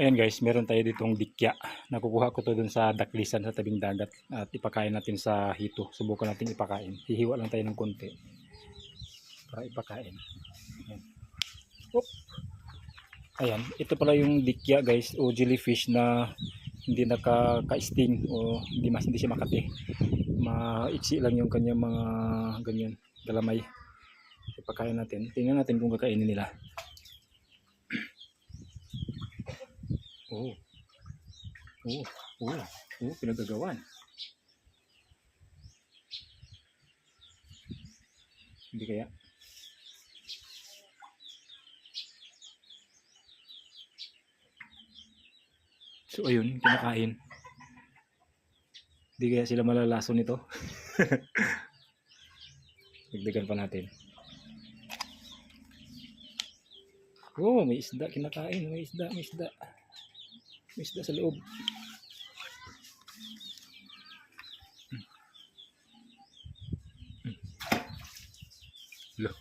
Ayan guys, meron tayo ditong dikya. Nakukuha ko to dun sa daklisan sa tabing dagat at ipakain natin sa hito. Subukan natin ipakain. Hihiwa lang tayo ng konti para ipakain. Ayan. Oop. Ayan, ito pala yung dikya guys o jellyfish na hindi nakaka-sting o hindi siya makati. Maiksi lang yung kanyang mga ganyan galamay. Ipakain natin. Tingnan natin kung kakainin nila. Oh. Pinagagawan. Hindi kaya? So ayun, kinakain. Hindi kaya sila malalason nito? Dagdagan pa natin. Oh, may isda kinakain. May isda. May isda sa loob. Loh.